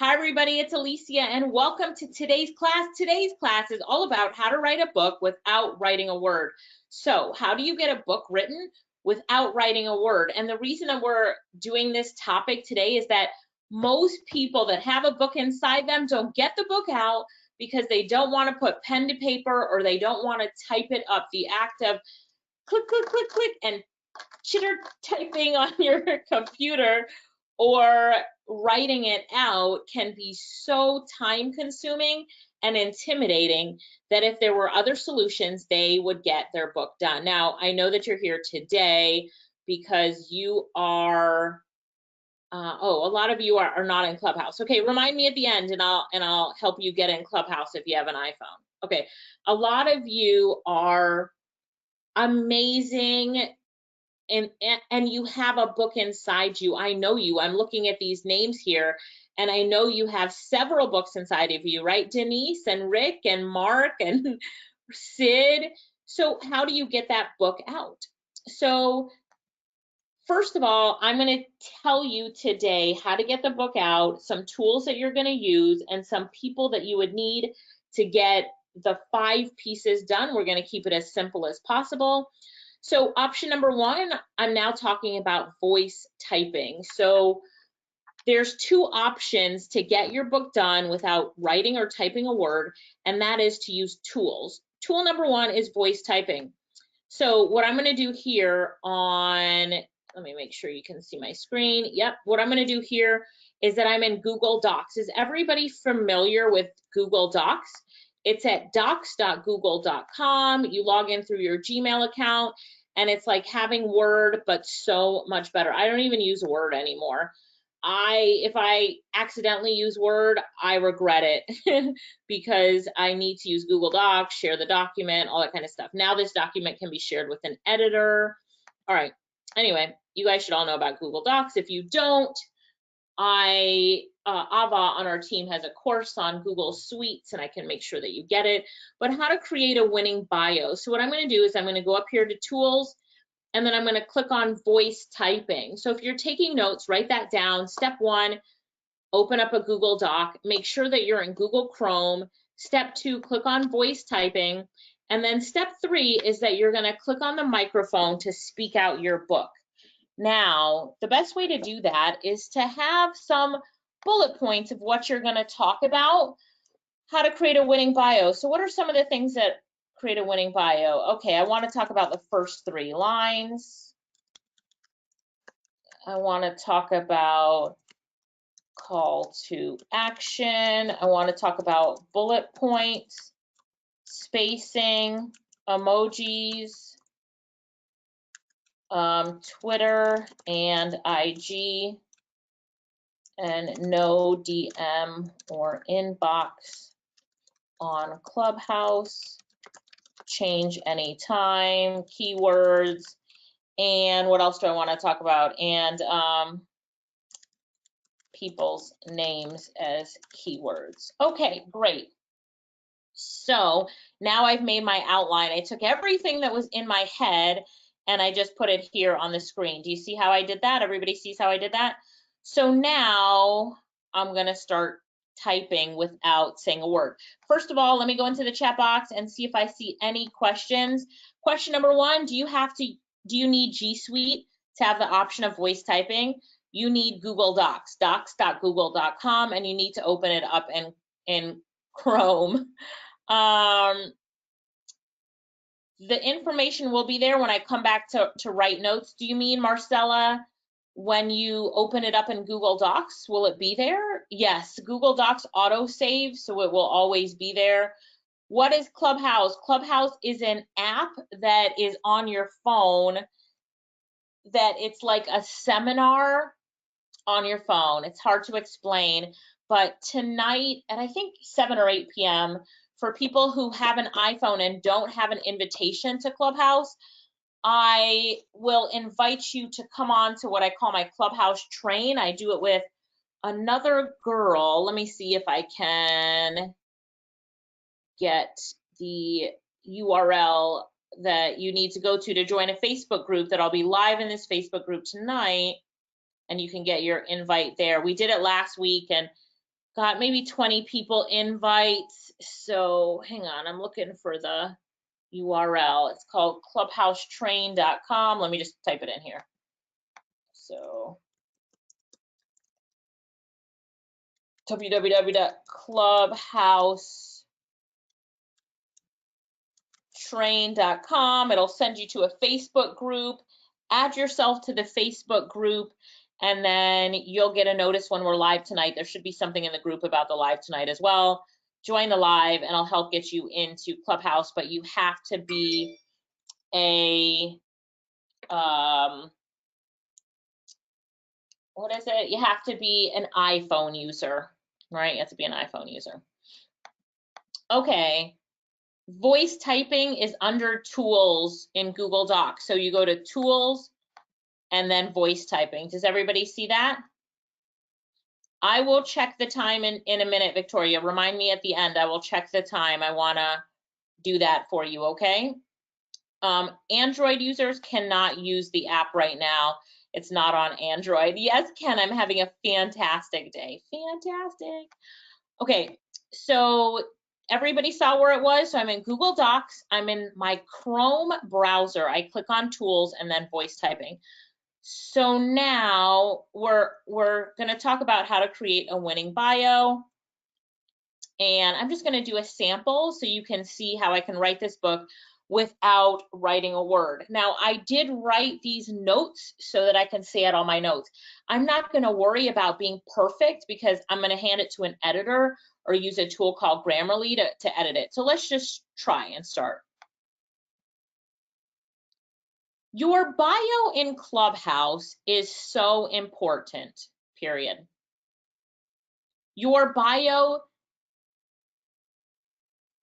Hi everybody, it's Alicia and welcome to today's class. Today's class is all about how to write a book without writing a word. So how do you get a book written without writing a word? And the reason that we're doing this topic today is that most people that have a book inside them don't get the book out because they don't want to put pen to paper or they don't want to type it up. The act of click, click, click, click, and chitter typing on your computer or writing it out can be so time consuming and intimidating that if there were other solutions, they would get their book done. Now, I know that you're here today because you are, a lot of you are not in Clubhouse. Okay, remind me at the end and I'll help you get in Clubhouse if you have an iPhone. Okay, a lot of you are amazing and you have a book inside you. I know you. I'm looking at these names here, and I know you have several books inside of you, right? Denise and Rick and Mark and Sid. So how do you get that book out? So first of all, I'm going to tell you today how to get the book out, some tools that you're going to use, and some people that you would need to get the 5 pieces done. We're going to keep it as simple as possible. So option number 1, I'm now talking about voice typing. So there's 2 options to get your book done without writing or typing a word, and that is to use tools. Tool number 1 is voice typing. So what I'm going to do here on, let me make sure you can see my screen. Yep, what I'm going to do here is that I'm in Google Docs. Is everybody familiar with Google Docs? It's at docs.google.com. You log in through your Gmail account, and it's like having Word, but so much better. I don't even use Word anymore. If I accidentally use Word, I regret it because I need to use Google Docs, share the document, all that kind of stuff. Now this document can be shared with an editor. All right. Anyway, you guys should all know about Google Docs. If you don't, Ava on our team has a course on Google Suites, and I can make sure that you get it. But how to create a winning bio. So what I'm going to do is I'm going to go up here to Tools, and then I'm going to click on Voice Typing. So if you're taking notes, write that down. Step 1, open up a Google Doc. Make sure that you're in Google Chrome. Step 2, click on Voice Typing. And then step 3 is that you're going to click on the microphone to speak out your book. Now, the best way to do that is to have some bullet points of what you're going to talk about, how to create a winning bio. So what are some of the things that create a winning bio? Okay, I want to talk about the first 3 lines. I want to talk about call to action. I want to talk about bullet points, spacing, emojis, Twitter and IG, and no DM or inbox on Clubhouse, change anytime, keywords, and what else do I want to talk about? And people's names as keywords. Okay, great. So now I've made my outline. I took everything that was in my head and I just put it here on the screen. Do you see how I did that? Everybody sees how I did that? So now I'm going to start typing without saying a word. First of all, let me go into the chat box and see if I see any questions. Question number 1, do you need G Suite to have the option of voice typing? You need Google Docs, docs.google.com, and you need to open it up in Chrome. The information will be there when I come back to write notes. Do you mean, Marcella, when you open it up in Google Docs, will it be there? Yes, Google Docs auto save, so it will always be there. What is Clubhouse? Clubhouse is an app that is on your phone that it's like a seminar on your phone. It's hard to explain, but tonight at I think 7 or 8 p.m., for people who have an iPhone and don't have an invitation to Clubhouse, I will invite you to come on to what I call my Clubhouse train. I do it with another girl. Let me see if I can get the URL that you need to go to join a Facebook group that I'll be live in this Facebook group tonight, and you can get your invite there. We did it last week, and got maybe 20 people invites. So hang on, I'm looking for the URL. It's called clubhousetrain.com. Let me just type it in here. So www.clubhousetrain.com. It'll send you to a Facebook group. Add yourself to the Facebook group, and then you'll get a notice when we're live tonight. There should be something in the group about the live tonight as well. Join the live, and I'll help get you into Clubhouse, but you have to be a, what is it? You have to be an iPhone user, right? You have to be an iPhone user. Okay. Voice typing is under tools in Google Docs. So you go to tools and then voice typing. Does everybody see that? I will check the time in a minute, Victoria. Remind me at the end. I will check the time. I want to do that for you, okay? Android users cannot use the app right now. It's not on Android. Yes, Ken, I'm having a fantastic day. Fantastic. Okay, so everybody saw where it was. So I'm in Google Docs. I'm in my Chrome browser. I click on tools and then voice typing. So now we're going to talk about how to create a winning bio. And I'm just going to do a sample so you can see how I can write this book without writing a word. Now, I did write these notes so that I can say out all my notes. I'm not going to worry about being perfect because I'm going to hand it to an editor or use a tool called Grammarly to edit it. So let's just try and start. Your bio in Clubhouse is so important, period. Your bio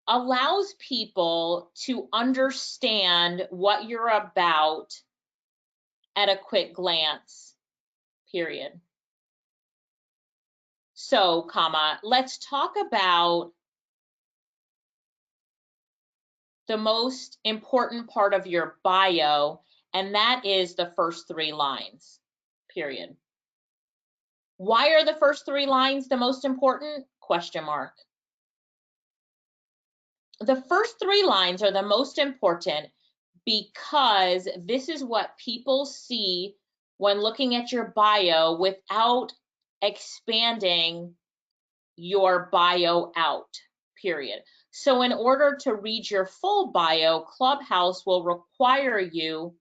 allows people to understand what you're about at a quick glance, period. So, let's talk about the most important part of your bio, and that is the first 3 lines, period. Why are the first 3 lines the most important? Question mark. The first 3 lines are the most important because this is what people see when looking at your bio without expanding your bio out, period. So in order to read your full bio, Clubhouse will require you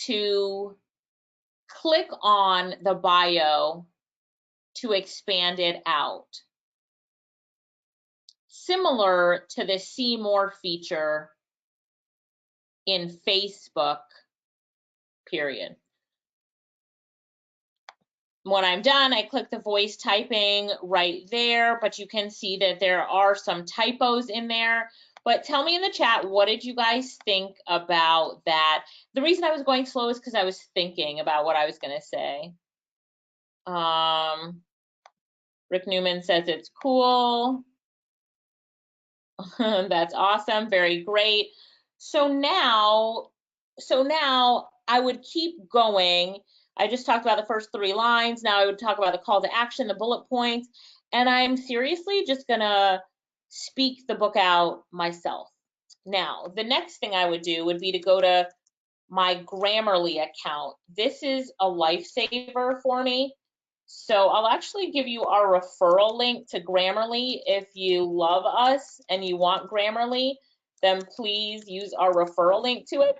to click on the bio to expand it out. Similar to the See More feature in Facebook, period. When I'm done, I click the voice typing right there, but you can see that there are some typos in there. But tell me in the chat, what did you guys think about that? The reason I was going slow is because I was thinking about what I was going to say. Rick Newman says it's cool. That's awesome. Very great. So now I would keep going. I just talked about the first 3 lines. Now I would talk about the call to action, the bullet points, and I'm seriously just gonna speak the book out myself. Now, the next thing I would do would be to go to my Grammarly account. This is a lifesaver for me. So I'll actually give you our referral link to Grammarly. If you love us and you want Grammarly, then please use our referral link to it.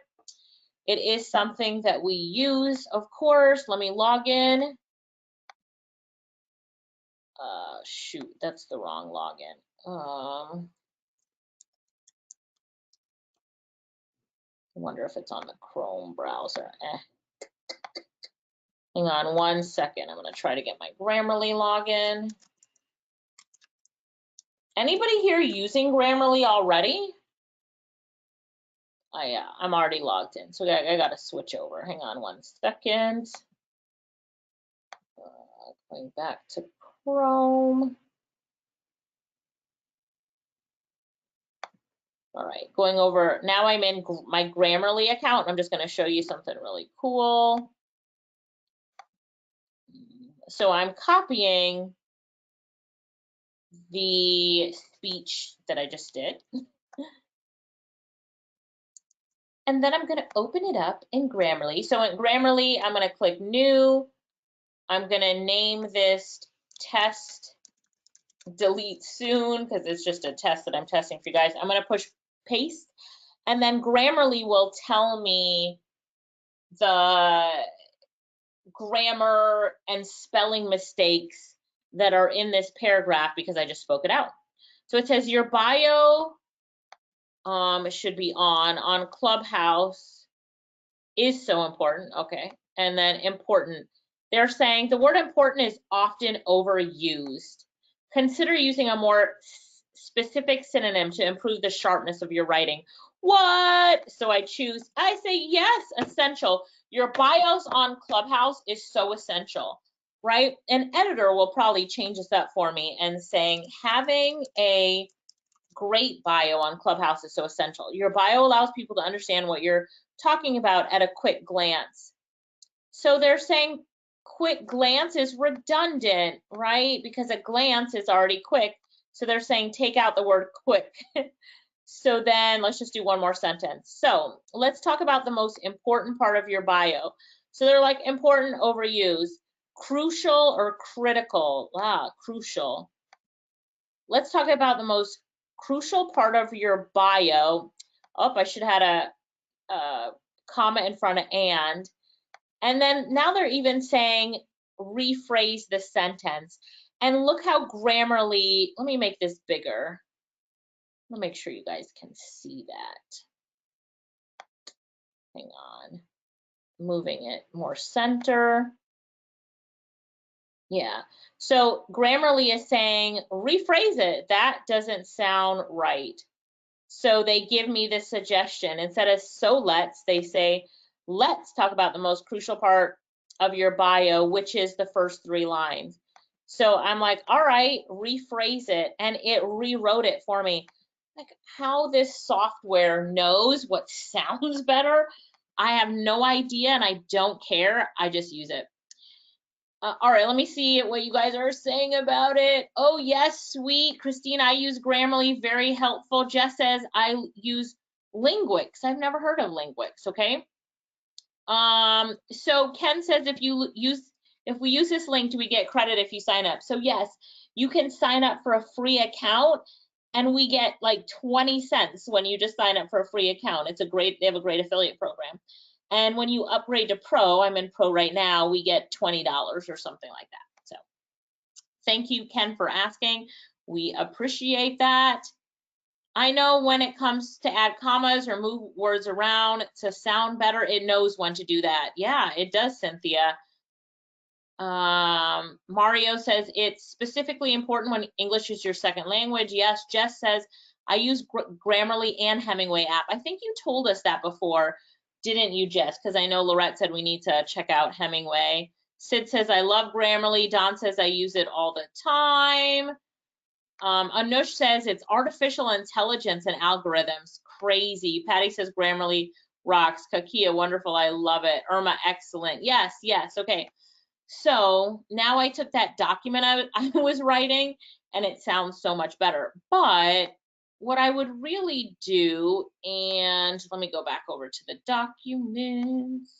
It is something that we use, of course. Let me log in. Shoot, that's the wrong login. I wonder if it's on the Chrome browser. Hang on 1 second. I'm going to try to get my Grammarly login. Anybody here using Grammarly already? Oh yeah, I'm already logged in, so I got to switch over. Hang on 1 second. Going back to Chrome. All right, going over, now I'm in my Grammarly account. I'm just going to show you something really cool. So I'm copying the speech that I just did. And then I'm going to open it up in Grammarly. So in Grammarly, I'm going to click New. I'm going to name this Test Delete Soon because it's just a test that I'm testing for you guys. I'm going to push Paste. And then Grammarly will tell me the grammar and spelling mistakes that are in this paragraph because I just spoke it out. So it says your bio should be on Clubhouse is so important. Okay. And then important. They're saying the word important is often overused. Consider using a more specific synonym to improve the sharpness of your writing. What? So I say yes, essential. Your bios on Clubhouse is so essential, right? An editor will probably change this up for me and saying having a great bio on Clubhouse is so essential. Your bio allows people to understand what you're talking about at a quick glance. So they're saying quick glance is redundant, right? Because a glance is already quick. So they're saying take out the word quick. So then let's just do one more sentence. So let's talk about the most important part of your bio. So they're like important, overused, crucial or critical. Crucial. Let's talk about the most crucial part of your bio. Oh, I should have had a comma in front of and. And then now they're even saying rephrase the sentence. And look how Grammarly, let me make this bigger. Let me make sure you guys can see that. Hang on, moving it more center. Yeah, so Grammarly is saying rephrase it. That doesn't sound right. So they give me this suggestion. Instead of so let's, they say, let's talk about the most crucial part of your bio, which is the first 3 lines. So I'm like, all right, rephrase it. And it rewrote it for me. Like how this software knows what sounds better, I have no idea and I don't care. I just use it. All right, let me see what you guys are saying about it. Oh, yes, sweet. Christine, I use Grammarly, very helpful. Jess says I use Linguix. I've never heard of Linguix, okay? So Ken says if we use this link, do we get credit if you sign up? So yes, you can sign up for a free account and we get like 20 cents when you just sign up for a free account. They have a great affiliate program. And when you upgrade to Pro, I'm in Pro right now, we get $20 or something like that. So thank you, Ken, for asking. We appreciate that. I know when it comes to add commas or move words around to sound better, it knows when to do that. Yeah, it does, Cynthia. Mario says it's specifically important when English is your second language. Yes, Jess says I use Grammarly and Hemingway app. I think you told us that before, didn't you, Jess? Because I know Lorette said we need to check out Hemingway. Sid says I love Grammarly. Don says I use it all the time. Anush says it's artificial intelligence and algorithms. Crazy. Patty says Grammarly rocks. Kakia, wonderful. I love it. Irma, excellent. Yes, yes. Okay. So now I took that document I was writing and it sounds so much better. But what I would really do, and let me go back over to the documents.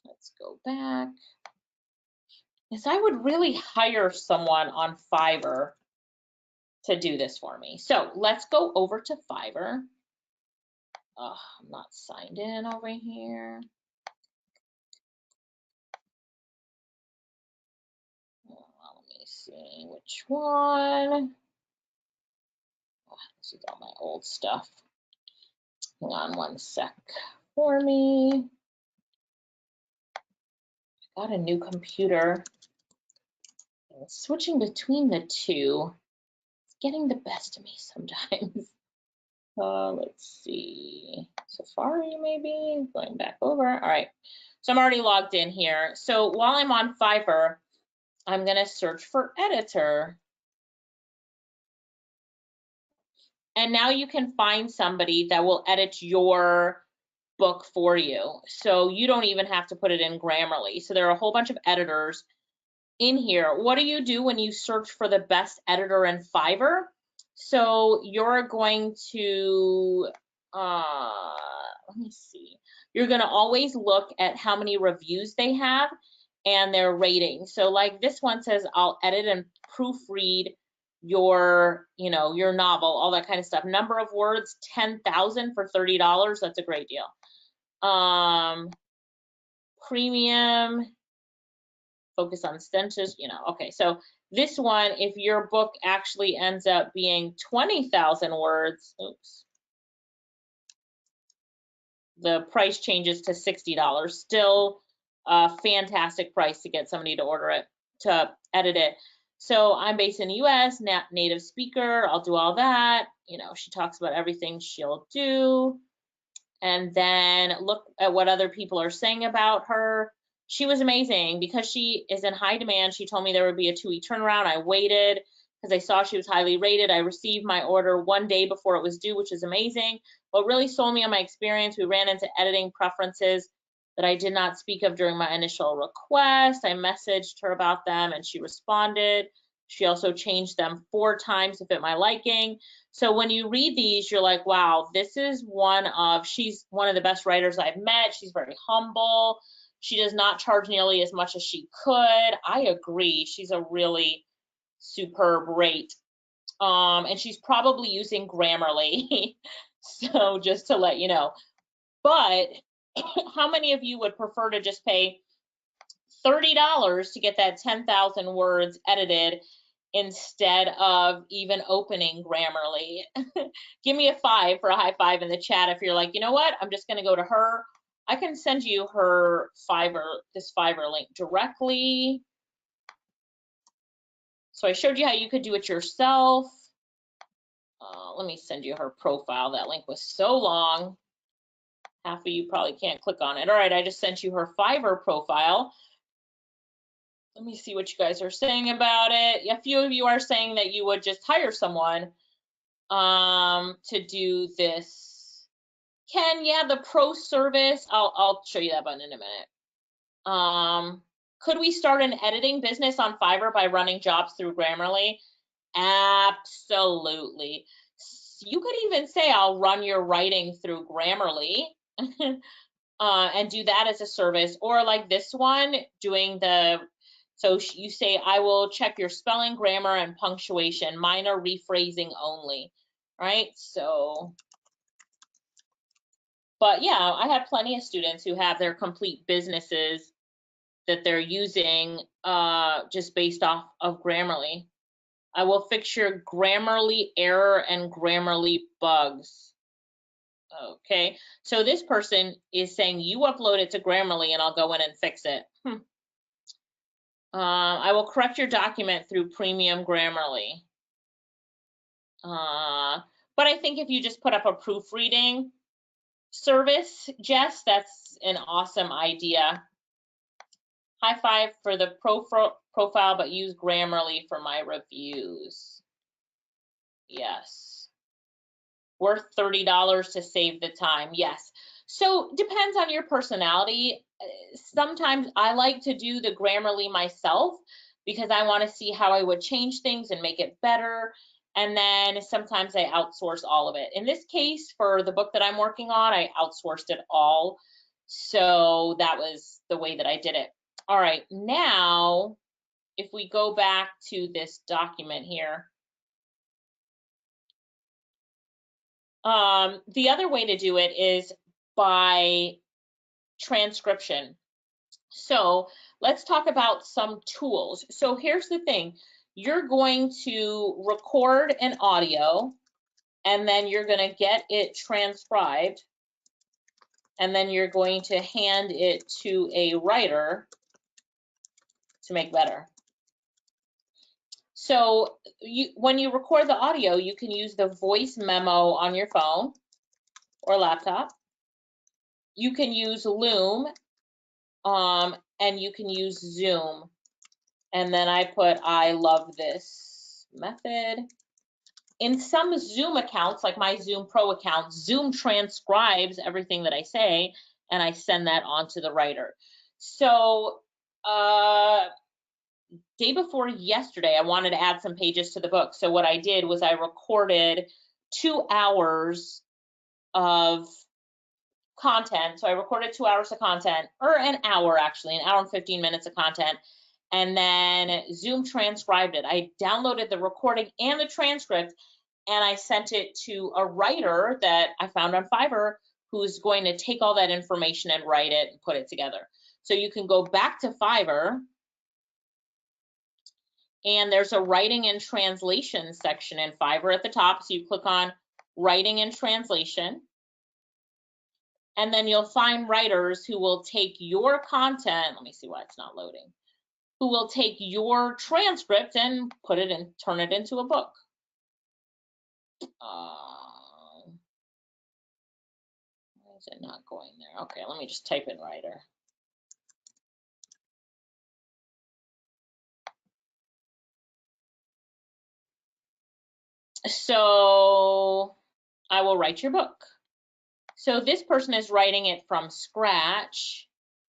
Let's go back. Is I would really hire someone on Fiverr to do this for me. So let's go over to Fiverr. Oh, I'm not signed in over here. Let me see which one. This is all my old stuff. Hang on one sec for me. I got a new computer. And switching between the two, it's getting the best of me sometimes. Let's see. Safari maybe, going back over. All right, so I'm already logged in here. So while I'm on Fiverr, I'm gonna search for editor. And now you can find somebody that will edit your book for you. So you don't even have to put it in Grammarly. So there are a whole bunch of editors in here. What do you do when you search for the best editor in Fiverr? So you're going to, let me see. You're going to always look at how many reviews they have and their rating. So like this one says, I'll edit and proofread your, you know, your novel, all that kind of stuff. Number of words, 10,000 for $30. That's a great deal. Premium, focus on sentences, you know, okay. So this one, if your book actually ends up being 20,000 words, oops, the price changes to $60. Still a fantastic price to get somebody to order it, to edit it. So I'm based in the US, native speaker, I'll do all that. You know, she talks about everything she'll do. And then look at what other people are saying about her. She was amazing because she is in high demand. She told me there would be a 2-week turnaround. I waited because I saw she was highly rated. I received my order 1 day before it was due, which is amazing. What really sold me on my experience, we ran into editing preferences that I did not speak of during my initial request. I messaged her about them and she responded. She also changed them 4 times to fit my liking. So when you read these, you're like, wow, this is she's one of the best writers I've met. She's very humble. She does not charge nearly as much as she could. I agree. She's a really superb rate. And she's probably using Grammarly. So just to let you know. But how many of you would prefer to just pay $30 to get that 10,000 words edited instead of even opening Grammarly? Give me a 5 for a high five in the chat if you're like, you know what, I'm just going to go to her. I can send you her this Fiverr link directly. So I showed you how you could do it yourself. Let me send you her profile. That link was so long. Half of you probably can't click on it. All right, I just sent you her Fiverr profile. Let me see what you guys are saying about it. A few of you are saying that you would just hire someone to do this. Ken, yeah, the pro service, I'll show you that button in a minute. Could we start an editing business on Fiverr by running jobs through Grammarly? Absolutely. You could even say, I'll run your writing through Grammarly and do that as a service, or like this one, doing so you say, I will check your spelling, grammar, and punctuation, minor rephrasing only, right? So, but yeah, I have plenty of students who have their complete businesses that they're using just based off of Grammarly. I will fix your Grammarly error and Grammarly bugs. Okay, so this person is saying you upload it to Grammarly and I'll go in and fix it. I will correct your document through Premium Grammarly. But I think if you just put up a proofreading service, Jess, that's an awesome idea. High five for the profile, but use Grammarly for my reviews. Yes. Worth $30 to save the time. Yes. So depends on your personality. Sometimes I like to do the Grammarly myself because I want to see how I would change things and make it better. And then sometimes I outsource all of it. In this case, for the book that I'm working on, I outsourced it all. So that was the way that I did it. All right, now, if we go back to this document here, the other way to do it is by transcription. So let's talk about some tools. So here's the thing. You're going to record an audio, and then you're going to get it transcribed, and then you're going to hand it to a writer to make better. So when you record the audio, you can use the voice memo on your phone or laptop. You can use Loom, and you can use Zoom. And then I love this method. In some Zoom accounts, like my Zoom Pro account, Zoom transcribes everything that I say, and I send that on to the writer. So day before yesterday, I wanted to add some pages to the book. So what I did was I recorded 2 hours of content. So I recorded 2 hours of content, or an hour actually, an hour and 15 minutes of content. And then Zoom transcribed it. I downloaded the recording and the transcript, and I sent it to a writer that I found on Fiverr who's going to take all that information and write it and put it together. So you can go back to Fiverr, and there's a writing and translation section in Fiverr at the top. So you click on writing and translation, and then you'll find writers who will take your content. Let me see why it's not loading. Who will take your transcript and put it in, turn it into a book. Why is it not going there? Okay, let me just type in writer. So I will write your book. So this person is writing it from scratch.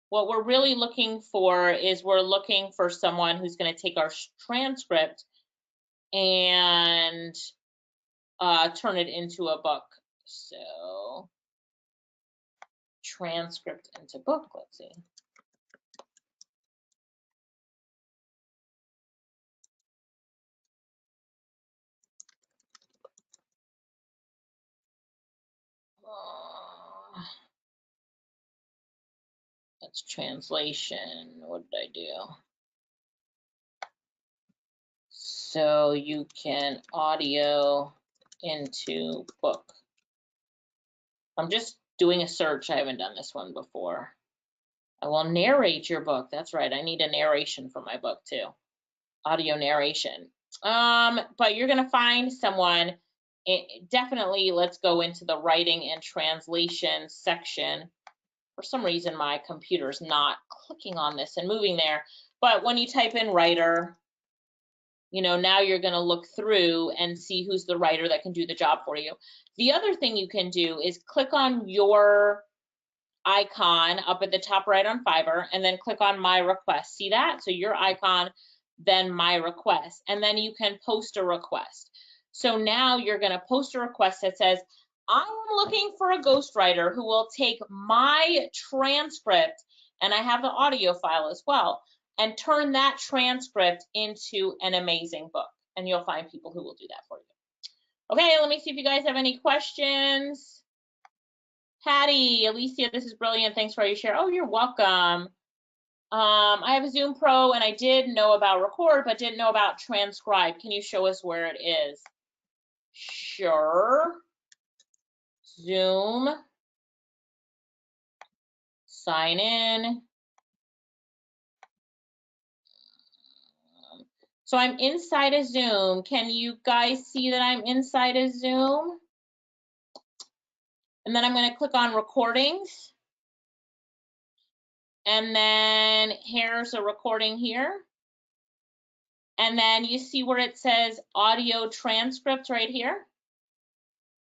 What we're really looking for is we're looking for someone who's going to take our transcript and turn it into a book. So transcript into book, let's see. That's translation. What did I do? So you can audio into book. I'm just doing a search. I haven't done this one before. I will narrate your book. That's right. I need a narration for my book too. Audio narration. But you're gonna find someone. Definitely, let's go into the writing and translation section. For some reason, my computer's not clicking on this and moving there. But when you type in writer, you know, now you're going to look through and see who's the writer that can do the job for you. The other thing you can do is click on your icon up at the top right on Fiverr, and then click on my request. See that? So your icon, then my request, and then you can post a request. So now you're going to post a request that says, I am looking for a ghostwriter who will take my transcript, and I have the audio file as well, and turn that transcript into an amazing book. And you'll find people who will do that for you. Okay, let me see if you guys have any questions. Patty, Alicia, this is brilliant. Thanks for your share. Oh, you're welcome. I have a Zoom Pro, and I did know about record, but didn't know about transcribe. Can you show us where it is? Sure. Zoom. Sign in. So I'm inside a Zoom. Can you guys see that I'm inside a Zoom? And then I'm going to click on recordings. And then here's a recording here. And then you see where it says audio transcript right here.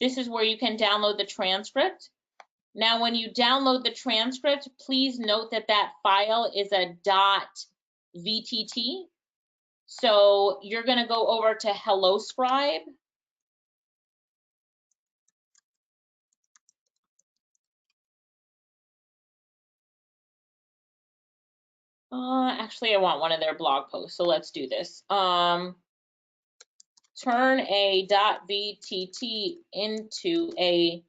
This is where you can download the transcript. Now, when you download the transcript, please note that that file is a .vtt. So you're going to go over to Hello Scribe. Actually, I want one of their blog posts, so let's do this. Turn a .vtt into a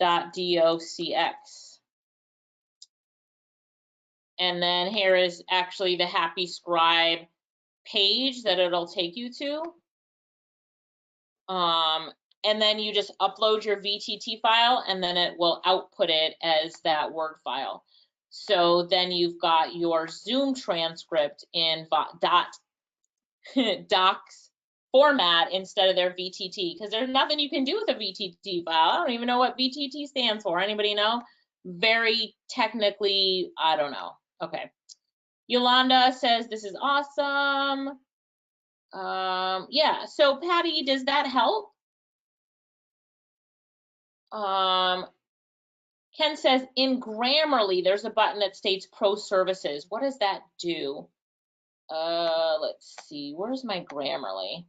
.docx. And then here is actually the Happy Scribe page that it'll take you to. And then you just upload your VTT file, and then it will output it as that Word file. So then you've got your Zoom transcript in docs format instead of their VTT, because there's nothing you can do with a VTT file. I don't even know what VTT stands for. Anybody know? Very technically, I don't know. Okay. Yolanda says this is awesome. Yeah, so Patty, does that help? Ken says in Grammarly, there's a button that states pro services. What does that do? Let's see, where's my Grammarly?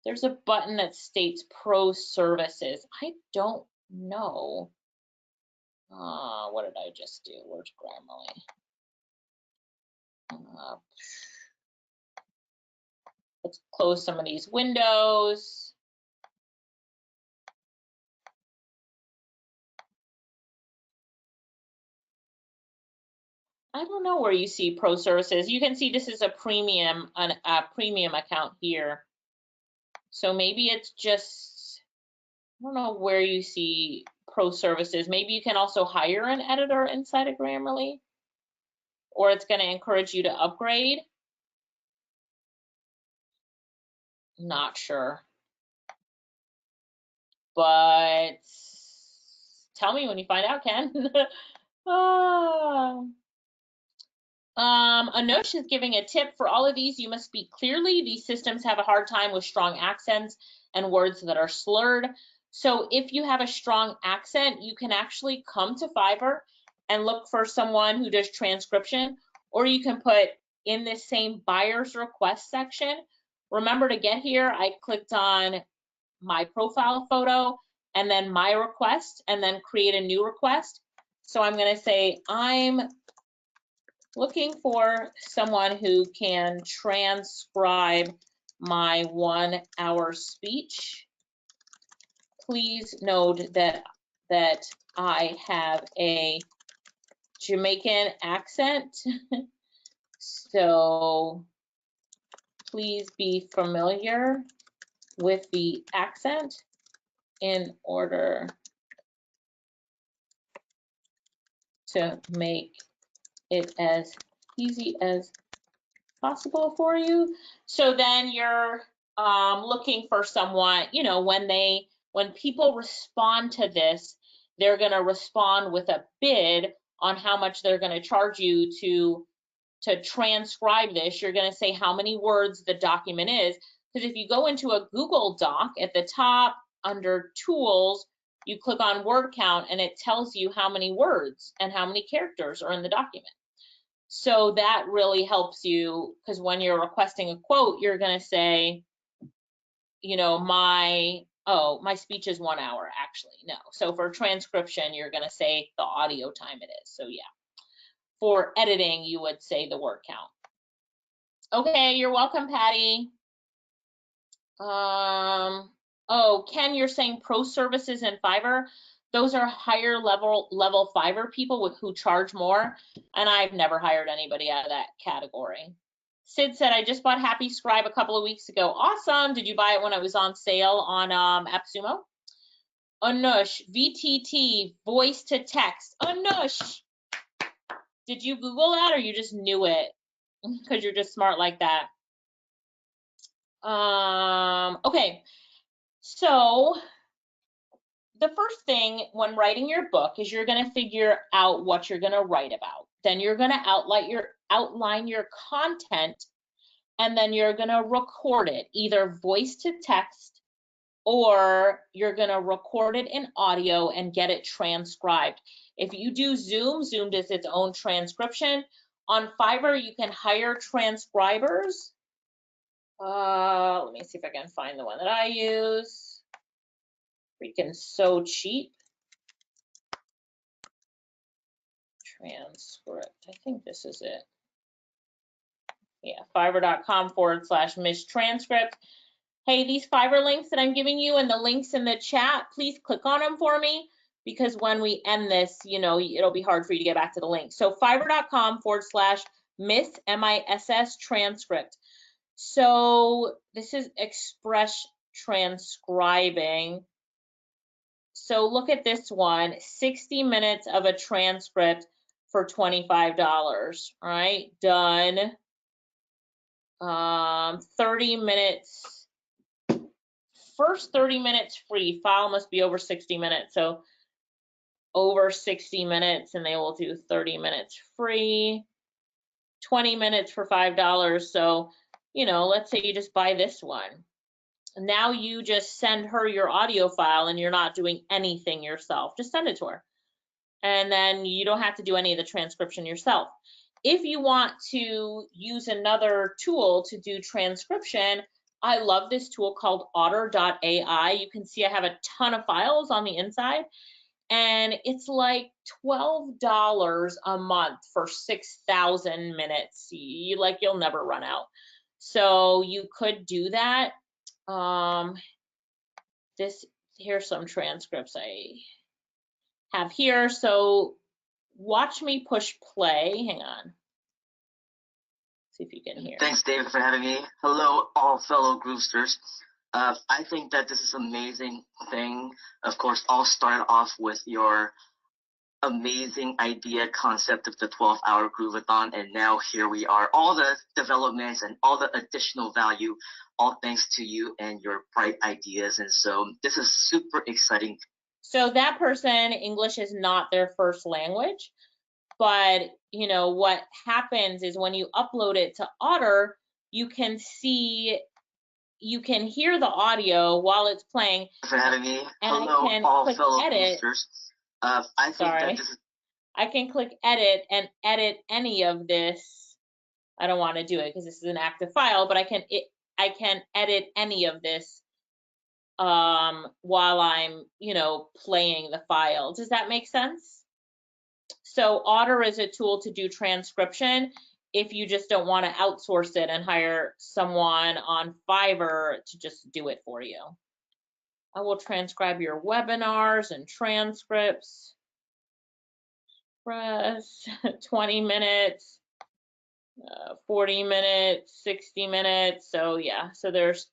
There's a button that states pro services. I don't know. What did I just do? Where's Grammarly? Let's close some of these windows. I don't know where you see pro services. You can see this is a premium account here. So maybe it's just, I don't know where you see pro services. Maybe you can also hire an editor inside of Grammarly, or it's going to encourage you to upgrade. Not sure. But tell me when you find out, Ken. Anush is giving a tip for all of these. You must speak clearly. These systems have a hard time with strong accents and words that are slurred. So if you have a strong accent, you can actually come to Fiverr and look for someone who does transcription, or you can put in this same buyer's request section. Remember to get here, I clicked on my profile photo and then my request and then create a new request. So I'm going to say, I'm looking for someone who can transcribe my 1 hour speech. Please note that I have a Jamaican accent. So please be familiar with the accent in order to make it as easy as possible for you. So then you're looking for someone, you know, when people respond to this, they're going to respond with a bid on how much they're going to charge you to transcribe this. You're going to say how many words the document is, because if you go into a Google Doc at the top under tools, you click on word count and it tells you how many words and how many characters are in the document. So that really helps you, because when you're requesting a quote, you're going to say, you know, my speech is 1 hour, actually. No. So for transcription, you're going to say the audio time it is. So yeah. For editing, you would say the word count. Okay, you're welcome, Patty. Oh, Ken, you're saying pro services and Fiverr. Those are higher level Fiverr people who charge more, and I've never hired anybody out of that category. Sid said, I just bought Happy Scribe a couple of weeks ago. Awesome. Did you buy it when it was on sale on AppSumo? Anush, VTT, voice to text. Anush, did you Google that or you just knew it? Because you're just smart like that. Okay, so the first thing when writing your book is you're going to figure out what you're going to write about. Then you're going to outline your content, and then you're going to record it, either voice to text, or you're going to record it in audio and get it transcribed. If you do Zoom, Zoom does its own transcription. On Fiverr, you can hire transcribers. Let me see if I can find the one that I use. Freaking so cheap. Transcript. I think this is it. Yeah, fiverr.com/misstranscript. Hey, these Fiverr links that I'm giving you and the links in the chat, please click on them for me, because when we end this, you know, it'll be hard for you to get back to the link. So fiverr.com/miss, M-I-S-S, transcript. So this is express transcribing. So look at this one, 60 minutes of a transcript for $25, right? Done. 30 minutes, first 30 minutes free. File must be over 60 minutes. So over 60 minutes, and they will do 30 minutes free, 20 minutes for $5. So, you know, let's say you just buy this one. Now you just send her your audio file and you're not doing anything yourself. Just send it to her. And then you don't have to do any of the transcription yourself. If you want to use another tool to do transcription, I love this tool called Otter.ai. You can see I have a ton of files on the inside, and it's like $12 a month for 6,000 minutes. You'll never run out. So you could do that. Here's some transcripts I have here. So watch me push play. Hang on. See if you can hear. Thanks, David, for having me. Hello, all fellow Groovesters. I think that this is an amazing thing. Of course, all started off with your amazing idea concept of the 12-hour Groovathon, and now here we are. All the developments and all the additional value, all thanks to you and your bright ideas. And so this is super exciting. So that person, English is not their first language. But, what happens is when you upload it to Otter, you can hear the audio while it's playing. For having me. And hello, I can all click fellow edit. Groovesters. I think that this is... I can click edit and edit any of this. I don't want to do it because this is an active file, but I can edit any of this while I'm, playing the file. Does that make sense? So Otter is a tool to do transcription if you just don't want to outsource it and hire someone on Fiverr to just do it for you. I will transcribe your webinars and transcripts. Press 20 minutes, 40 minutes, 60 minutes. So yeah, so there's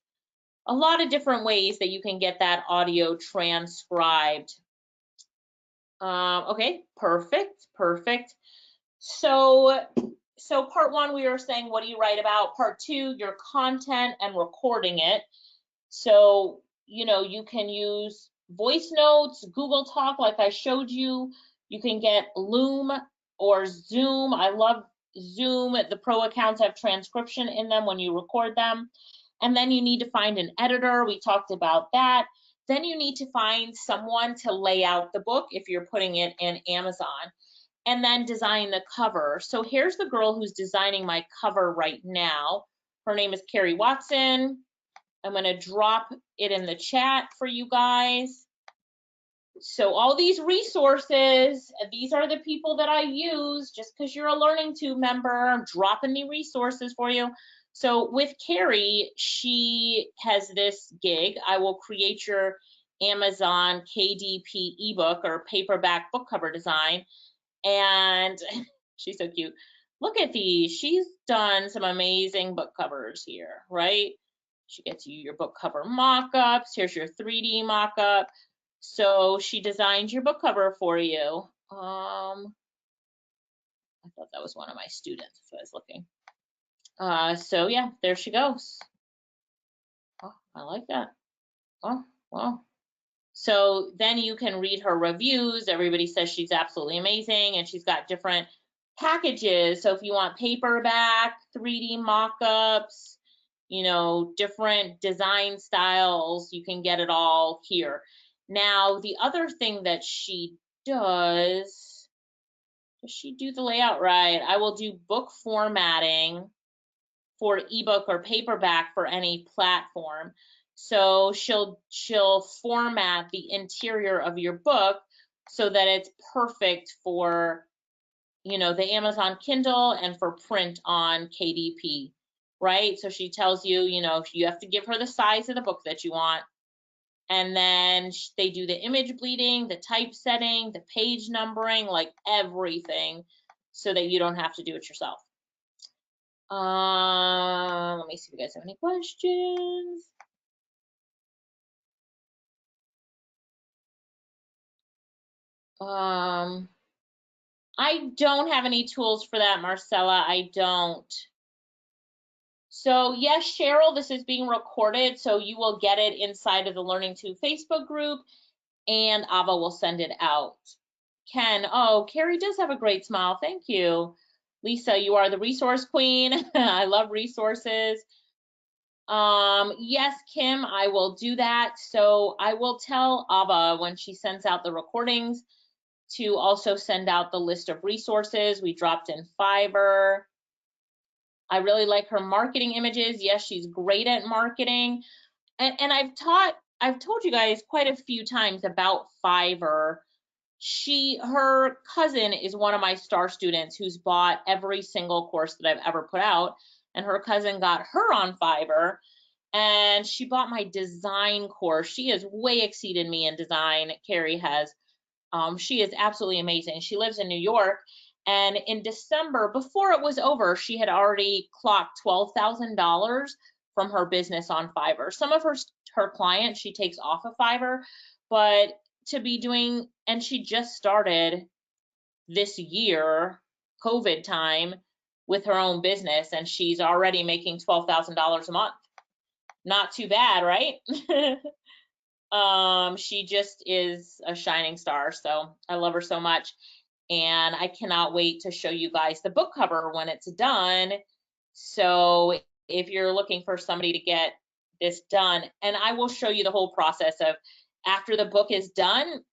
a lot of different ways that you can get that audio transcribed. Okay, perfect. So part one, we were saying, what do you write about? Part two, your content and recording it. So, you can use voice notes, Google Talk, like I showed you. You can get Loom or Zoom. I love Zoom. The pro accounts have transcription in them when you record them. And then you need to find an editor. We talked about that. Then you need to find someone to lay out the book if you're putting it in Amazon, and then design the cover. So here's the girl who's designing my cover right now. Her name is Carrie Watson. I'm going to drop it in the chat for you guys. So all these resources, these are the people that I use. Just because you're a Learning Tube member, I'm dropping the resources for you. So with Carrie, she has this gig. I will create your Amazon KDP ebook or paperback book cover design. And she's so cute. Look at these. She's done some amazing book covers here, right? She gets you your book cover mock-ups. Here's your 3D mock-up. So she designed your book cover for you. I thought that was one of my students, so I was looking. So yeah, there she goes. Oh, I like that. Oh, wow. So then you can read her reviews. Everybody says she's absolutely amazing, and she's got different packages. So if you want paperback, 3D mock-ups, different design styles, you can get it all here. Now, the other thing that she does she do the layout right? I will do book formatting for ebook or paperback for any platform. So she'll format the interior of your book so that it's perfect for, the Amazon Kindle and for print on KDP, right? So she tells you, you have to give her the size of the book that you want. And then they do the image bleeding, the typesetting, the page numbering, like everything, so that you don't have to do it yourself. Let me see if you guys have any questions. I don't have any tools for that, Marcella. I don't. So yes, Cheryl, this is being recorded, so you will get it inside of the Learning Tube Facebook group, and Ava will send it out. Ken, oh, Carrie does have a great smile. Thank you. Lisa, you are the resource queen. I love resources. Yes, Kim, I will do that. So I will tell Ava when she sends out the recordings to also send out the list of resources. We dropped in Fiverr. I really like her marketing images. Yes, she's great at marketing. And I've told you guys quite a few times about Fiverr. Her cousin is one of my star students who's bought every single course that I've ever put out, and her cousin got her on Fiverr, and she bought my design course. She has way exceeded me in design. Carrie has. She is absolutely amazing. She lives in New York, and in December, before it was over, she had already clocked $12,000 from her business on Fiverr. Some of her clients she takes off of Fiverr, but to be doing, and she just started this year, COVID time, with her own business, and she's already making $12,000 a month. Not too bad, right? She just is a shining star, so I love her so much. And I cannot wait to show you guys the book cover when it's done. So if you're looking for somebody to get this done, and I will show you the whole process of after the book is done,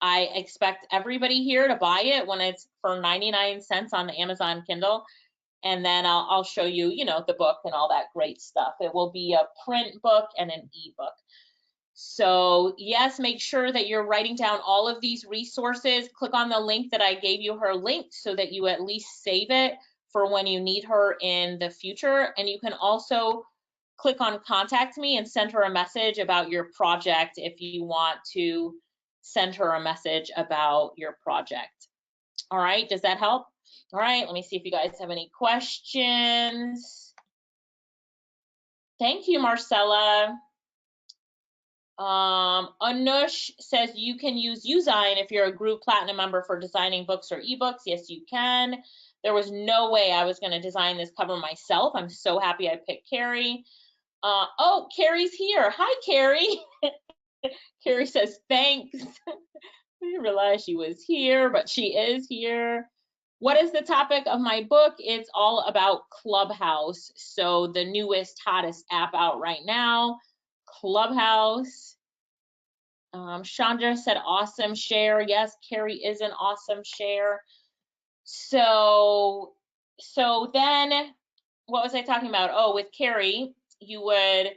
I expect everybody here to buy it when it's for 99 cents on the Amazon Kindle. And then I'll show you, you know, the book and all that great stuff. It will be a print book and an ebook. So yes, make sure that you're writing down all of these resources. Click on the link that I gave you her link so that you at least save it for when you need her in the future. And you can also click on contact me and send her a message about your project if you want to send her a message about your project. All right, does that help? All right, let me see if you guys have any questions. Thank you, Marcella. Anush says you can use Usign if you're a group platinum member for designing books or ebooks. Yes, you can. There was no way I was going to design this cover myself. I'm so happy I picked Carrie. Oh, Carrie's here. Hi, Carrie. Carrie says thanks. I didn't realize she was here, but she is here. What is the topic of my book? It's all about Clubhouse. So the newest, hottest app out right now, Clubhouse. Chandra said awesome share. Yes, Carrie is an awesome share. So then what was I talking about? Oh, with Carrie, you would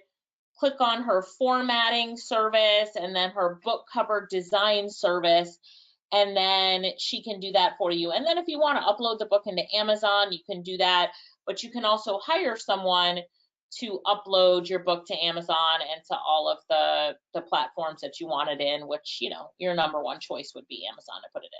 click on her formatting service and then her book cover design service, and then she can do that for you. And then if you want to upload the book into Amazon, you can do that, but you can also hire someone to upload your book to Amazon and to all of the platforms that you want it in, which, you know, your number one choice would be Amazon to put it in.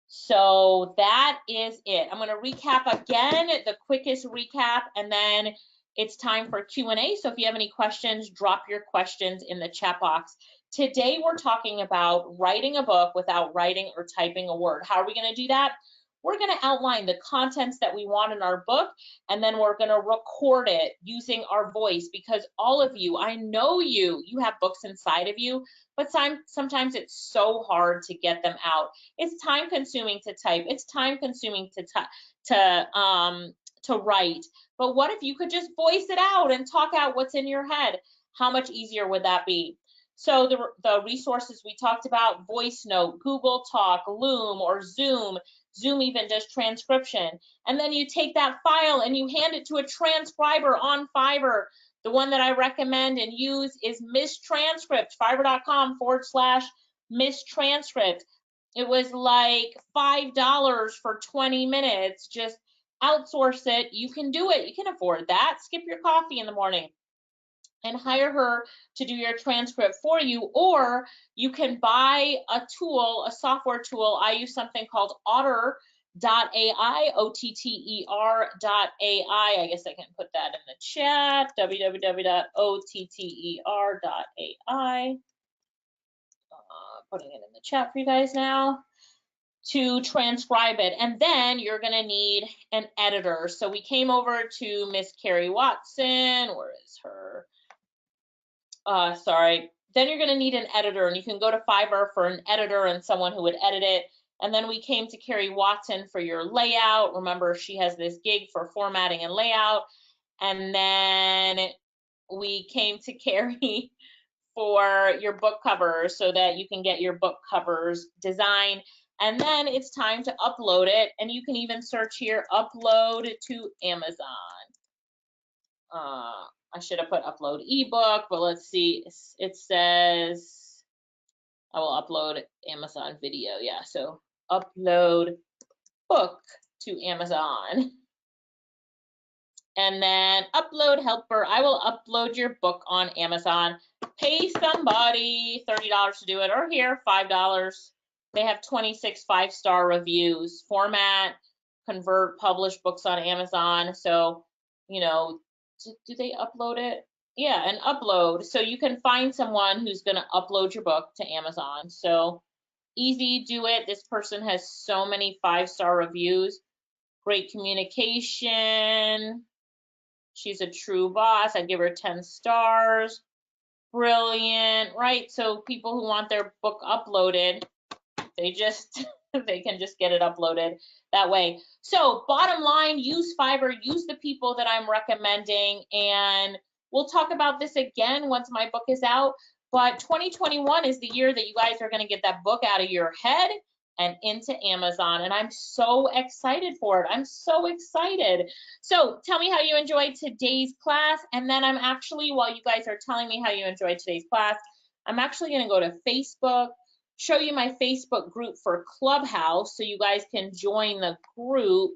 So that is it. I'm going to recap again, the quickest recap, and then it's time for Q&A. So if you have any questions, drop your questions in the chat box. Today, we're talking about writing a book without writing or typing a word. How are we going to do that? We're going to outline the contents that we want in our book, and then we're going to record it using our voice, because all of you, I know you have books inside of you, but sometimes it's so hard to get them out. It's time consuming to type. It's time consuming to write. But what if you could just voice it out and talk out what's in your head? How much easier would that be? So the resources we talked about, Voice Note, Google Talk, Loom, or Zoom. Zoom even does transcription. And then you take that file and you hand it to a transcriber on Fiverr. The one that I recommend and use is Miss Transcript, fiverr.com/Miss Transcript. It was like $5 for 20 minutes. Just outsource it. You can do it. You can afford that. Skip your coffee in the morning and hire her to do your transcript for you, or you can buy a tool, a software tool. I use something called Otter.ai, OTTER.ai. I guess I can put that in the chat, www.otter.ai. Putting it in the chat for you guys now, to transcribe it. And then you're going to need an editor. So we came over to Miss Carrie Watson. Where is her? Then you're going to need an editor, and you can go to Fiverr for an editor and someone who would edit it. And then we came to Carrie Watson for your layout. Remember, she has this gig for formatting and layout. And then we came to Carrie for your book covers so that you can get your book covers designed. And then it's time to upload it. And you can even search here, upload to Amazon. I should have put upload ebook, but let's see. It says I will upload Amazon video. Yeah, so upload book to Amazon. And then upload helper. I will upload your book on Amazon. Pay somebody $30 to do it, or here, $5. They have 26 5-star reviews. Format, convert, publish books on Amazon. So, you know, do they upload it? Yeah, and upload. So you can find someone who's going to upload your book to Amazon. So easy, do it. This person has so many 5-star reviews. Great communication. She's a true boss. I give her 10 stars. Brilliant, right? So people who want their book uploaded, they can just get it uploaded that way. So bottom line, use Fiverr, use the people that I'm recommending, and we'll talk about this again once my book is out. But 2021 is the year that you guys are going to get that book out of your head and into Amazon, and I'm so excited for it. I'm so excited. So tell me how you enjoyed today's class, and then I'm actually, while you guys are telling me how you enjoyed today's class, I'm actually going to go to Facebook, show you my Facebook group for Clubhouse so you guys can join the group.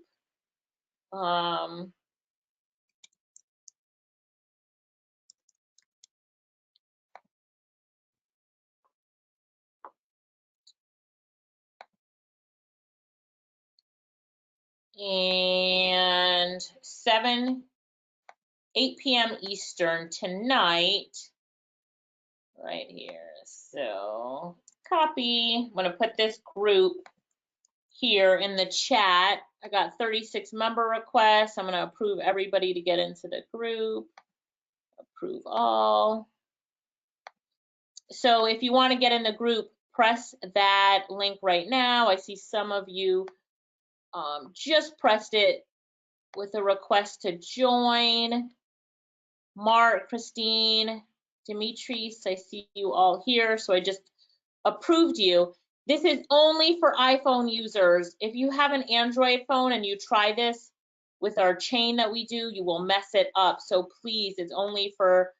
And 8 p.m. Eastern tonight, right here. So copy. I'm going to put this group here in the chat. I got 36 member requests. I'm going to approve everybody to get into the group. Approve all. So if you want to get in the group, press that link right now. I see some of you just pressed it with a request to join. Mark, Christine, Demetrius, I see you all here. So I just approved you. This is only for iPhone users. If you have an Android phone and you try this with our chain that we do, you will mess it up. So please, it's only for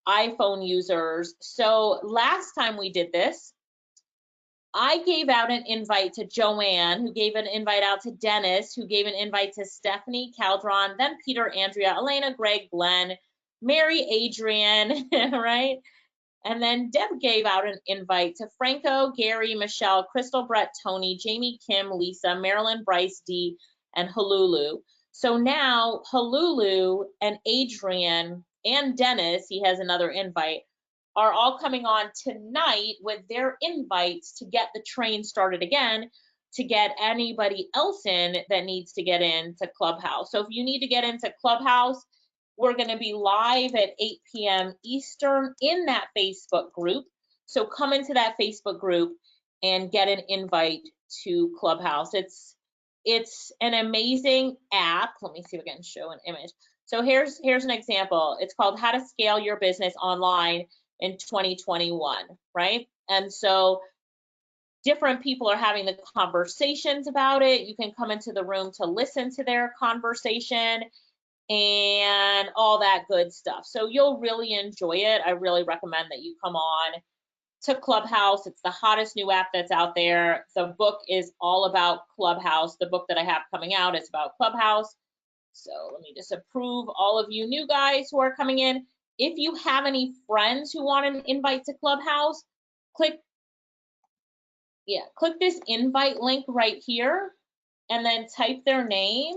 iPhone users. So last time we did this, I gave out an invite to Joanne, who gave an invite out to Dennis, who gave an invite to Stephanie, Caldron, then Peter, Andrea, Elena, Greg, Glenn, Mary, Adrian, right? And then Deb gave out an invite to Franco, Gary, Michelle, Crystal, Brett, Tony, Jamie, Kim, Lisa, Marilyn, Bryce, D, and Halulu. So now Halulu and Adrian and Dennis, he has another invite, are all coming on tonight with their invites to get the train started again, to get anybody else in that needs to get into Clubhouse. So if you need to get into Clubhouse, we're going to be live at 8 p.m. Eastern in that Facebook group. So come into that Facebook group and get an invite to Clubhouse. It's an amazing app. Let me see if I can show an image. So here's an example. It's called How to Scale Your Business Online in 2021, right? And so different people are having the conversations about it. You can come into the room to listen to their conversation and all that good stuff. So you'll really enjoy it. I really recommend that you come on to Clubhouse. It's the hottest new app that's out there. The book is all about Clubhouse. The book that I have coming out is about Clubhouse. So let me just approve all of you new guys who are coming in. If you have any friends who want an invite to Clubhouse, click this invite link right here and then type their name.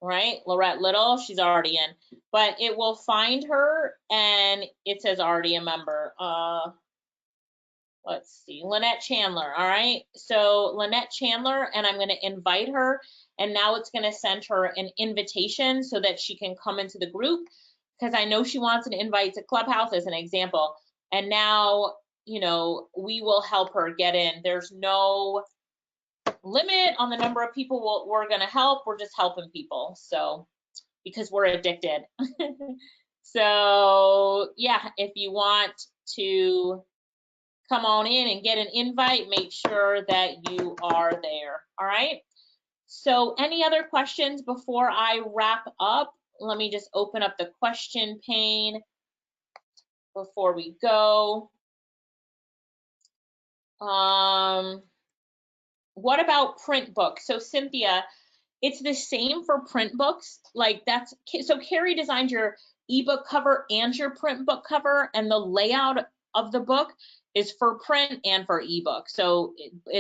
Right, Lorette Little, she's already in, but it will find her and it says already a member. Let's see, Lynette Chandler, all right? So Lynette Chandler, and I'm gonna invite her, and now it's gonna send her an invitation so that she can come into the group, because I know she wants an invite to Clubhouse as an example. And now, you know, we will help her get in. There's no limit on the number of people we're going to help. We're just helping people. So, because we're addicted. So yeah, if you want to come on in and get an invite, make sure that you are there. All right. So any other questions before I wrap up? Let me just open up the question pane before we go. What about print books? So Cynthia, it's the same for print books. Like that's, so Carrie designed your ebook cover and your print book cover, and the layout of the book is for print and for ebook. So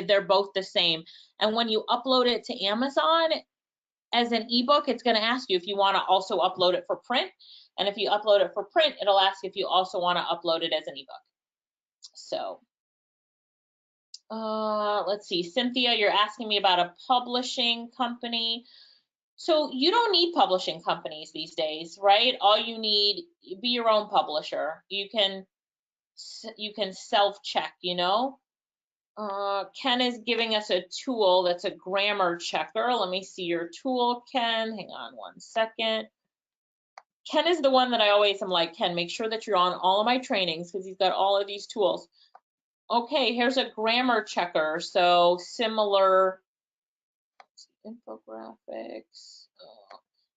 they're both the same. And when you upload it to Amazon as an ebook, it's going to ask you if you want to also upload it for print. And if you upload it for print, it'll ask if you also want to upload it as an ebook. So let's see, Cynthia, you're asking me about a publishing company. So you don't need publishing companies these days, right? All you need, be your own publisher. You can self-check, you know? Ken is giving us a tool that's a grammar checker. Let me see your tool, Ken. Hang on one second. Ken is the one that I always am like, Ken, make sure that you're on all of my trainings because he's got all of these tools. Okay, here's a grammar checker. So similar, infographics,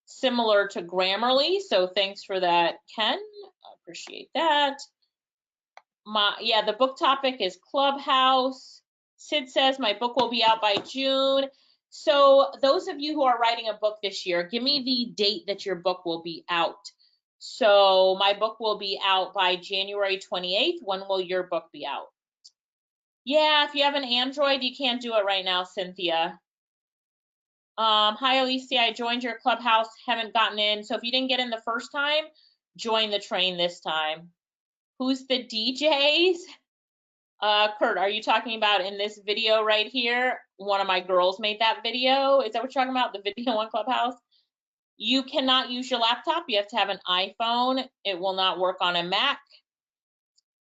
similar to Grammarly. So thanks for that, Ken. I appreciate that. Yeah, the book topic is Clubhouse. Sid says my book will be out by June. So those of you who are writing a book this year, give me the date that your book will be out. So my book will be out by January 28th. When will your book be out? Yeah, if you have an Android, you can't do it right now, Cynthia. Hi, Alicia, I joined your Clubhouse, haven't gotten in. So if you didn't get in the first time, join the train this time. Who's the DJs? Kurt, are you talking about in this video right here? One of my girls made that video. Is that what you're talking about, the video on Clubhouse? You cannot use your laptop. You have to have an iPhone. It will not work on a Mac.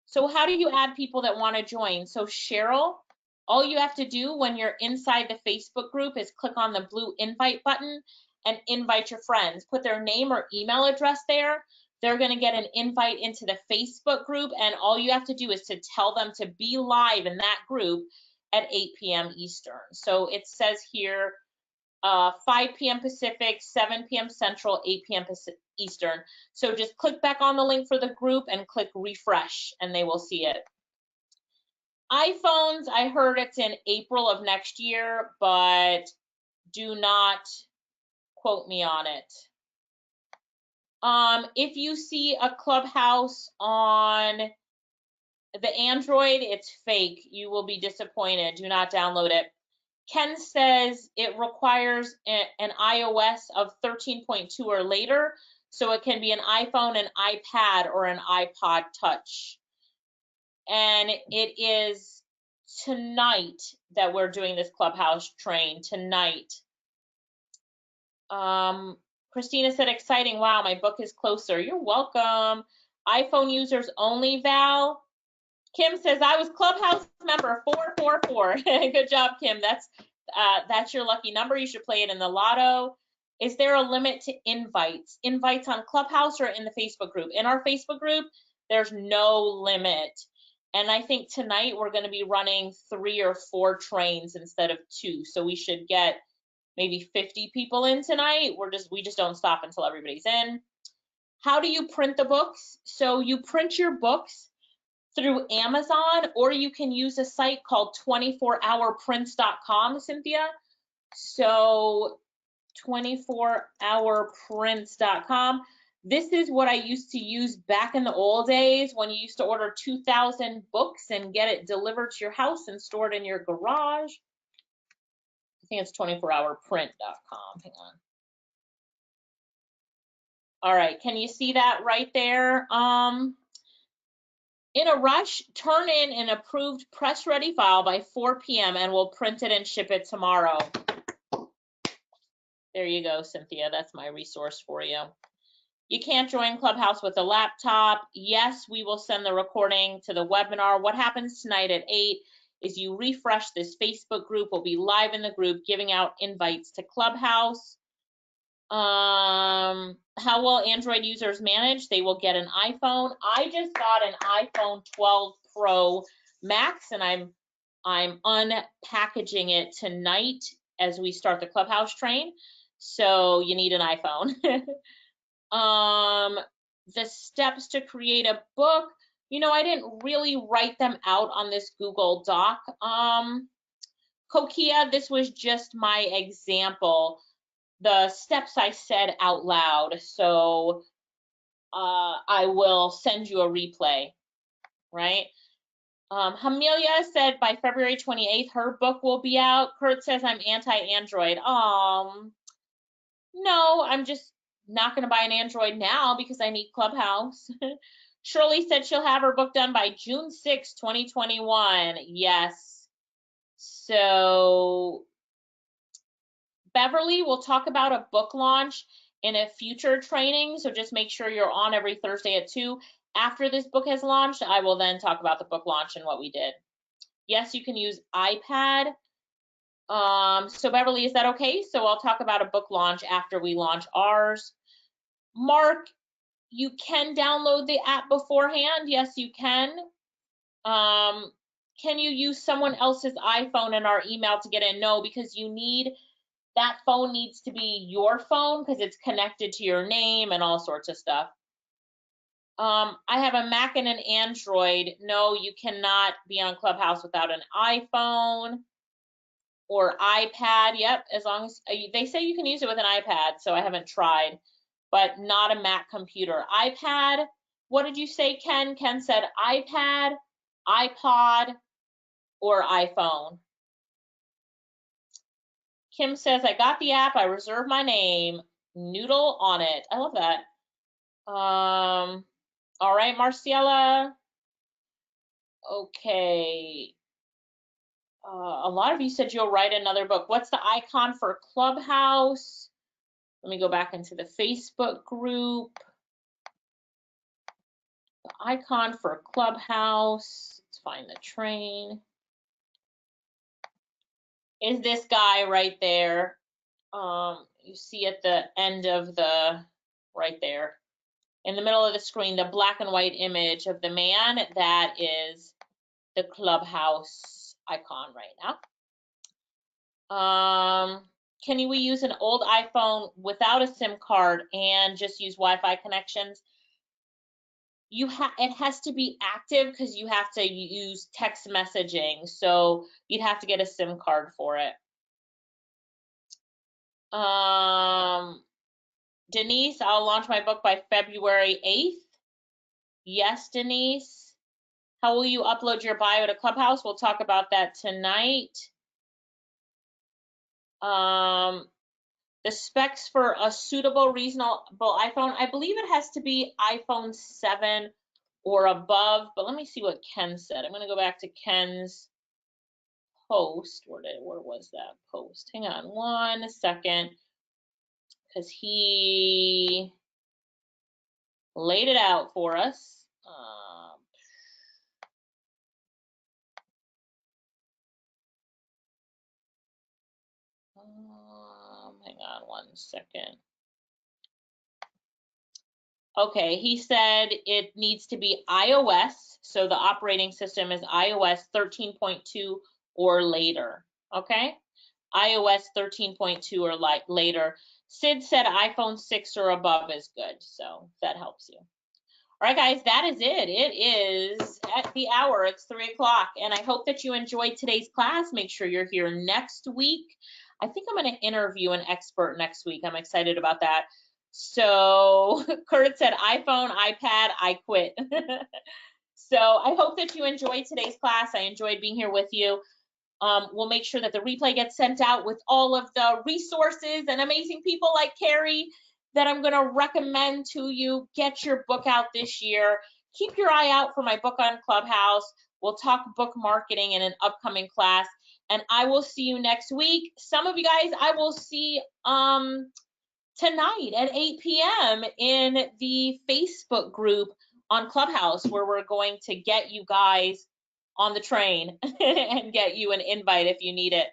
So how do you add people that want to join? So Cheryl, all you have to do when you're inside the Facebook group is click on the blue invite button and invite your friends. Put their name or email address there. They're going to get an invite into the Facebook group, and all you have to do is to tell them to be live in that group at 8 p.m. Eastern. So it says here 5 p.m. Pacific, 7 p.m. Central, 8 p.m. Eastern. So just click back on the link for the group and click refresh, and they will see it. iPhones, I heard it's in April of next year, but do not quote me on it. If you see a Clubhouse on the Android, it's fake. You will be disappointed. Do not download it. Ken says it requires an iOS of 13.2 or later, so it can be an iPhone, an iPad, or an iPod Touch. And it is tonight that we're doing this Clubhouse train, tonight. Christina said, exciting, wow, my book is closer. You're welcome. iPhone users only, Val. Kim says, I was Clubhouse member 444. Good job, Kim. That's your lucky number. You should play it in the lotto. Is there a limit to invites? Invites on Clubhouse or in the Facebook group? In our Facebook group, there's no limit. And I think tonight we're going to be running 3 or 4 trains instead of 2. So we should get maybe 50 people in tonight. We just don't stop until everybody's in. How do you print the books? So you print your books through Amazon, or you can use a site called 24hourprints.com, Cynthia. So 24hourprints.com. This is what I used to use back in the old days when you used to order 2,000 books and get it delivered to your house and stored in your garage. I think it's 24hourprint.com. Hang on. All right, can you see that right there? In a rush, turn in an approved press ready file by 4 p.m. and we'll print it and ship it tomorrow. There you go, Cynthia. That's my resource for you. You can't join Clubhouse with a laptop. Yes, we will send the recording to the webinar. What happens tonight at 8 is you refresh this Facebook group. We'll be live in the group giving out invites to Clubhouse. How will Android users manage? They will get an iPhone. I just got an iPhone 12 Pro Max, and I'm unpackaging it tonight as we start the Clubhouse train. So you need an iPhone. The steps to create a book, you know, I didn't really write them out on this Google Doc. Kokia, this was just my example. The steps I said out loud. So I will send you a replay, right? Hamelia said by February 28th, her book will be out. Kurt says I'm anti-Android. No, I'm just not going to buy an Android now because I need Clubhouse. Shirley said she'll have her book done by June 6, 2021. Yes. So Beverly will talk about a book launch in a future training. So just make sure you're on every Thursday at 2. After this book has launched, I will then talk about the book launch and what we did. Yes, you can use iPad. So Beverly, is that okay? So I'll talk about a book launch after we launch ours. Mark, you can download the app beforehand. Yes, you can. Can you use someone else's iPhone in our email to get in? No, because that phone needs to be your phone because it's connected to your name and all sorts of stuff. I have a Mac and an Android. No, you cannot be on Clubhouse without an iPhone or iPad. Yep, as long as they say you can use it with an iPad, so I haven't tried, but not a Mac computer. iPad, what did you say, Ken? Ken said iPad, iPod, or iPhone. Kim says, I got the app, I reserved my name, Noodle on it. I love that. All right, Marciela. Okay. A lot of you said you'll write another book. What's the icon for Clubhouse? Let me go back into the Facebook group. The icon for Clubhouse. Let's find the train. Is this guy right there. You see at the end of right there. In the middle of the screen, the black and white image of the man, that is the Clubhouse icon right now. Can we use an old iPhone without a SIM card and just use Wi-Fi connections? It has to be active because you have to use text messaging, so you'd have to get a SIM card for it. Denise, I'll launch my book by February 8th. Yes, Denise. How will you upload your bio to Clubhouse? We'll talk about that tonight. The specs for a suitable, reasonable iPhone, I believe it has to be iPhone 7 or above, but let me see what Ken said. I'm going to go back to Ken's post. Where was that post? Hang on 1 second, because he laid it out for us. Hang on 1 second. Okay, he said it needs to be iOS, so the operating system is iOS 13.2 or later, okay? iOS 13.2 or later. Sid said iPhone 6 or above is good, so that helps you. All right, guys, that is it. It is at the hour. It's 3 o'clock, and I hope that you enjoyed today's class. Make sure you're here next week. I think I'm going to interview an expert next week. I'm excited about that. So Kurt said iPhone, iPad, I quit. So I hope that you enjoyed today's class. I enjoyed being here with you. We'll make sure that the replay gets sent out with all of the resources and amazing people like Carrie that I'm going to recommend to you. Get your book out this year. Keep your eye out for my book on Clubhouse. We'll talk book marketing in an upcoming class, and I will see you next week. Some of you guys I will see tonight at 8 p.m. in the Facebook group on Clubhouse, where we're going to get you guys on the train and get you an invite if you need it.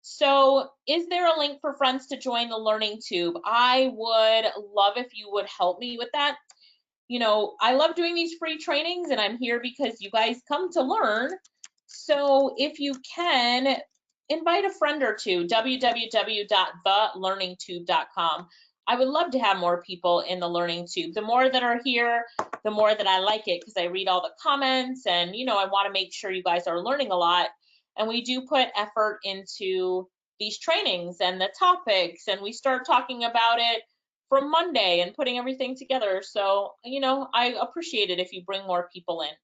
So is there a link for friends to join the Learning Tube? I would love if you would help me with that. You know, I love doing these free trainings and I'm here because you guys come to learn. So if you can, invite a friend or two, www.thelearningtube.com. I would love to have more people in the Learning Tube. The more that are here, the more that I like it because I read all the comments and, you know, I want to make sure you guys are learning a lot. And we do put effort into these trainings and the topics, and we start talking about it from Monday and putting everything together. So, you know, I appreciate it if you bring more people in.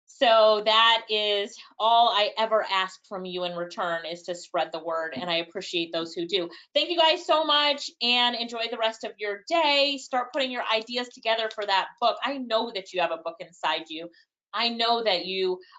So that is all I ever ask from you in return, is to spread the word, and I appreciate those who do. Thank you guys so much, and enjoy the rest of your day. Start putting your ideas together for that book. I know that you have a book inside you. I know that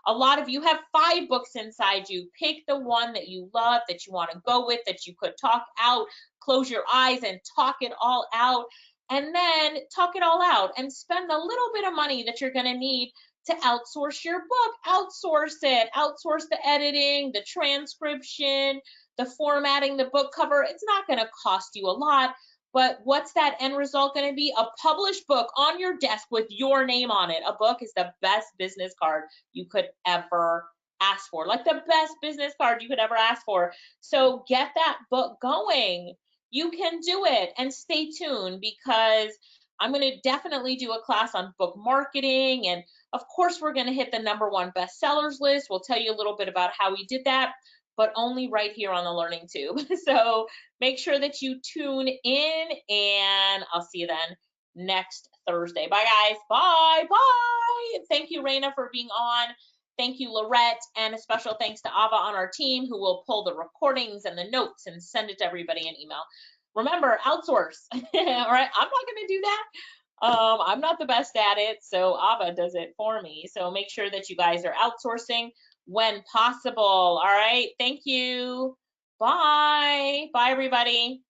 a lot of you have 5 books inside you. Pick the one that you love, that you want to go with, that you could talk out, close your eyes and talk it all out, and then talk it all out and spend a little bit of money that you're going to need to outsource your book. Outsource it. Outsource the editing, the transcription, the formatting, the book cover. It's not going to cost you a lot, but what's that end result going to be? A published book on your desk with your name on it. A book is the best business card you could ever ask for, like the best business card you could ever ask for. So get that book going. You can do it, and stay tuned because I'm going to definitely do a class on book marketing, and of course, we're going to hit the #1 bestsellers list. We'll tell you a little bit about how we did that, but only right here on the Learning Tube. So make sure that you tune in, and I'll see you then next Thursday. Bye, guys. Bye. Bye. Thank you, Raina, for being on. Thank you, Lorette, and a special thanks to Ava on our team, who will pull the recordings and the notes and send it to everybody in email. Remember, outsource. All right, I'm not going to do that. I'm not the best at it, so Ava does it for me. So make sure that you guys are outsourcing when possible. All right, thank you. Bye. Bye, everybody.